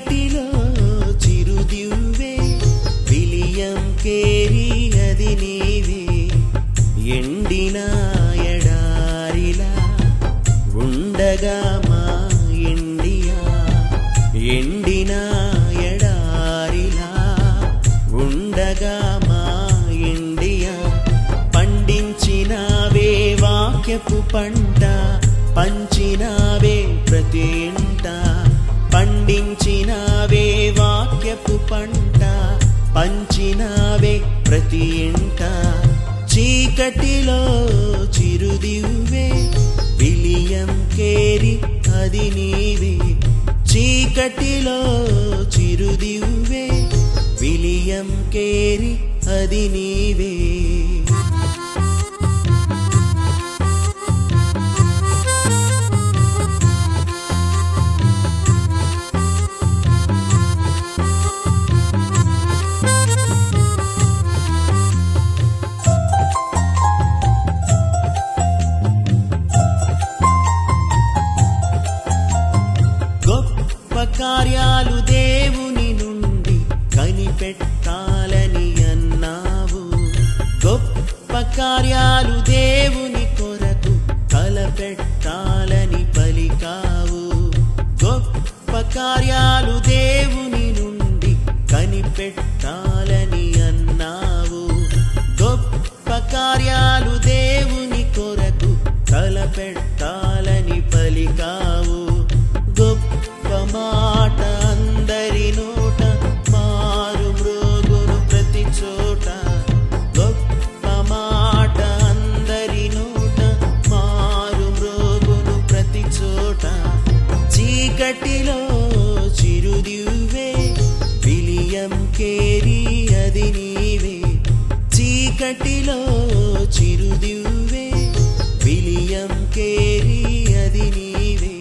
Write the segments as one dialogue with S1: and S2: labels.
S1: చీకటిలో చిరుదివ్వే విలియం కేరి అది నీవే ఎండిన ఎడారిలా ఉండగా మా ఇండియా ఎండిన ఎడారిలా ఉండగా మా ఇండియా పండించినావే వాక్యపు పంట పంచినావే ప్రతి ఇంట పండించినావే వాక్యపు పంట పంచినావే ప్రతి ఇంట చీకటిలో చిరుదివ్వే విలియం కేరి అది నీవే చీకటిలో చిరుదివ్వే విలియం కేరి అది నీవే కార్యాలు దేవుని నుండి కనిపెట్టాలని అన్నావు గొప్ప కార్యాలు దేవుని కొరకు తలపెట్టాలని పలికావు గొప్ప కార్యాలు దేవుని నుండి కనిపెట్టాలని అన్నావు గొప్ప కార్యాలు దేవుని కొరకు తలపెట్టాలని పలికావు మాట అందరి నోట మారు మృగును ప్రతి చోట గొప్ప మాట అందరి నోట మారు మృగును ప్రతి చోట చీకటిలో చిరుదివ్వే విలియం కేరి అది నీవే చీకటిలో చిరుదివ్వే విలియం కేరి అది నీవే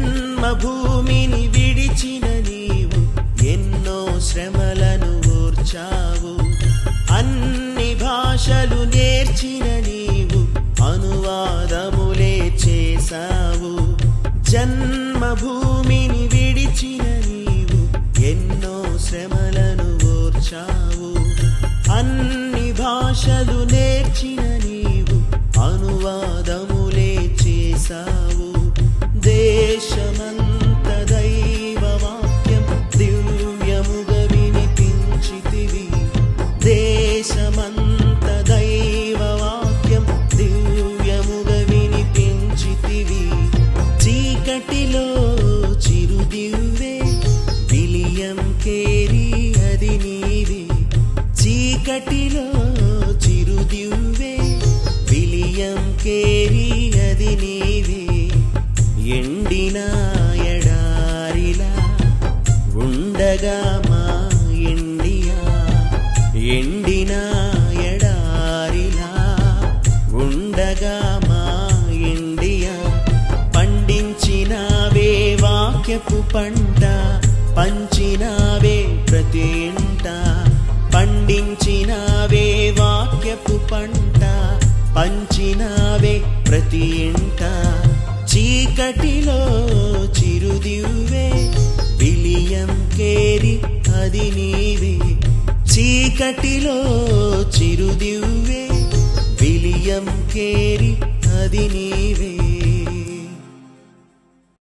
S1: జన్మభూమిని విడిచిన నీవు ఎన్నో శ్రమలను ఓర్చావు అన్ని భాషలు నేర్చిన నీవు అనువాదములే చేశావు జన్మభూమిని విడిచిన నీవు ఎన్నో శ్రమలను ఓర్చావు అన్ని భాషలు నేర్చిన నీవు అనువాదములే చేశావు దేశమంత దైవ వాక్యం దివ్యముగా వినిపించితివి దేశమంత దైవ వాక్యం దివ్యముగా వినిపించితివి చీకటిలో చిరుదివ్వే విలియం కేరి అది నీవే చీకటిలో చిరుదివ్వే విలియం కేరి అది నీవే ఎండిన ఎడారిలా ఉండగా మా ఇండియా ఎండిన ఎడారిలా ఉండగా మా ఇండియా పండించినావే వాక్యపు పంట పంచినావే ప్రతి ఇంట పండించినావే వాక్యపు పంట పంచినావే ప్రతి ఇంట చీకటిలో చిరుదివ్వే విలియం కేరి అది నీవే చీకటిలో చిరుదివ్వే విలియం కేరి అది నీవే